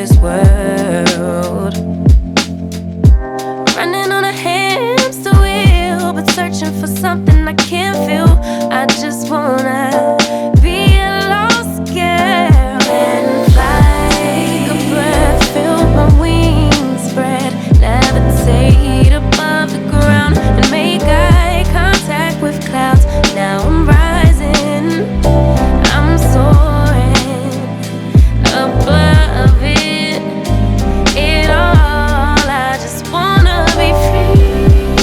this world. Running on a hamster wheel, but searching for something I can't feel. I just wanna be a lost girl and fly. Take a breath, feel my wings spread, levitate above the ground and make eye contact with clouds. Now I'm rising, I'm soaring above it all. I just wanna be free.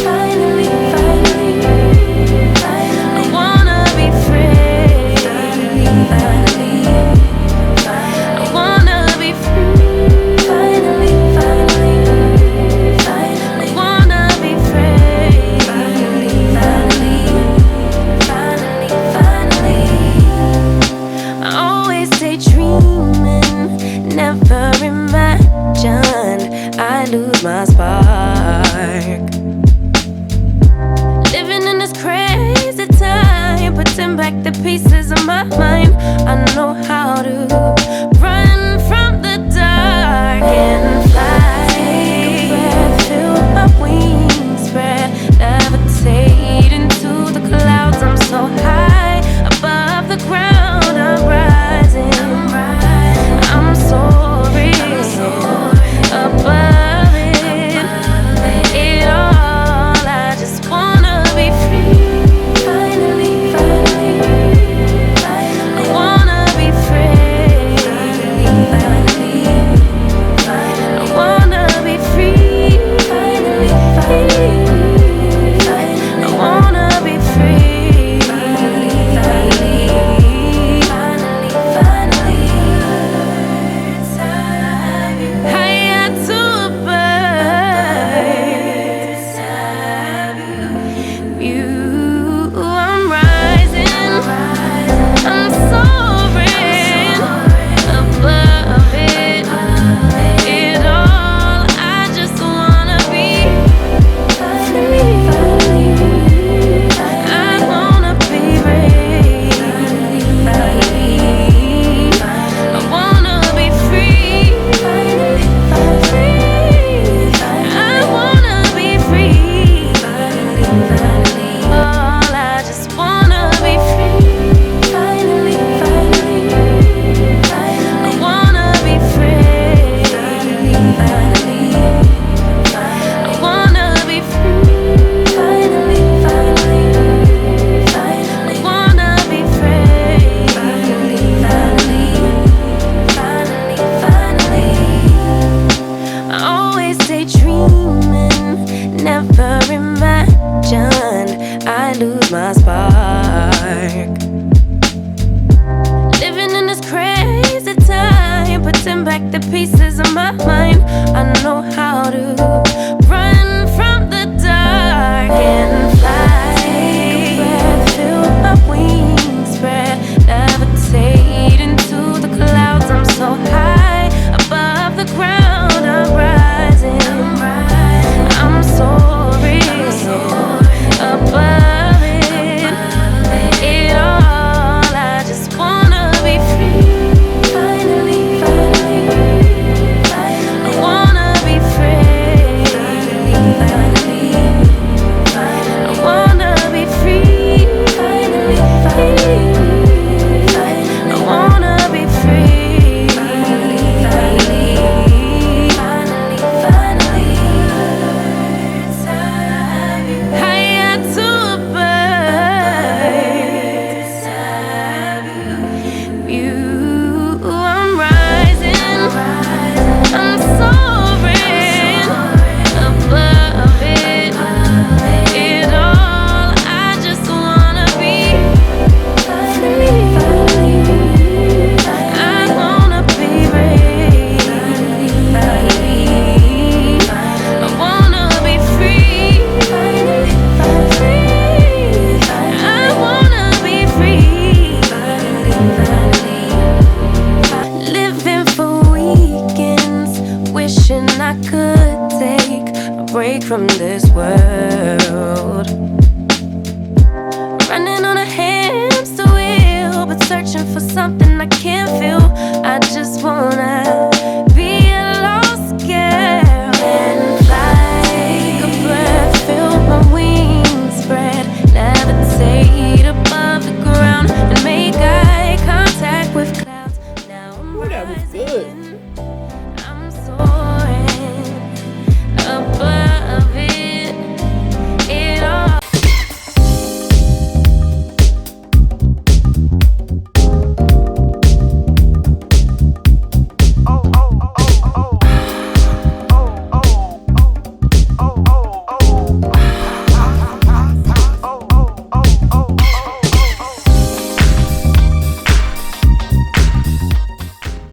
Finally, finally, finally. I wanna be free. Finally, finally. I wanna be free. Finally, finally, finally. I wanna be free. Finally, finally, finally, finally. I always daydreaming, never imagined I lose my spark. Living in this crazy time, putting back the pieces of my mind. I know how to run from the dark and fly. Take a breath, feel my wings spread, levitate into the clouds. I'm so high above the ground. I'm rising, I'm soaring above it all. I just wanna be free. Finally, finally, finally. I wanna be free. Finally, finally. I wanna be free. Finally, finally, finally. I wanna be free. Finally, finally, finally, finally. Higher to a bird. You, I'm rising, I'm soaring above it all. I just wanna be free. I wanna be free. I wanna be free. I wanna be free. All I just wanna be free. Finally, finally, I wanna be free. I wanna be free. Finally, finally, I wanna be free. Finally, finally. I always daydreaming, never imagined I lose my spark. Living in this crazy time, putting back the pieces of my mind. I know how to run from the dark and fly. Take a breath, feel my wings spread, levitate into the clouds. I'm so high above the ground. I'm rising, I'm soaring above it all. I just wanna be free. Finally, finally, I wanna be free. Finally, I wanna be free. Finally, I wanna be free. Finally, higher to a bird. You, I'm rising, I'm soaring above it all. I just wanna be free. I wanna be free. I wanna be free. I wanna be free. Living for weekends, wishing I could take a break from this world.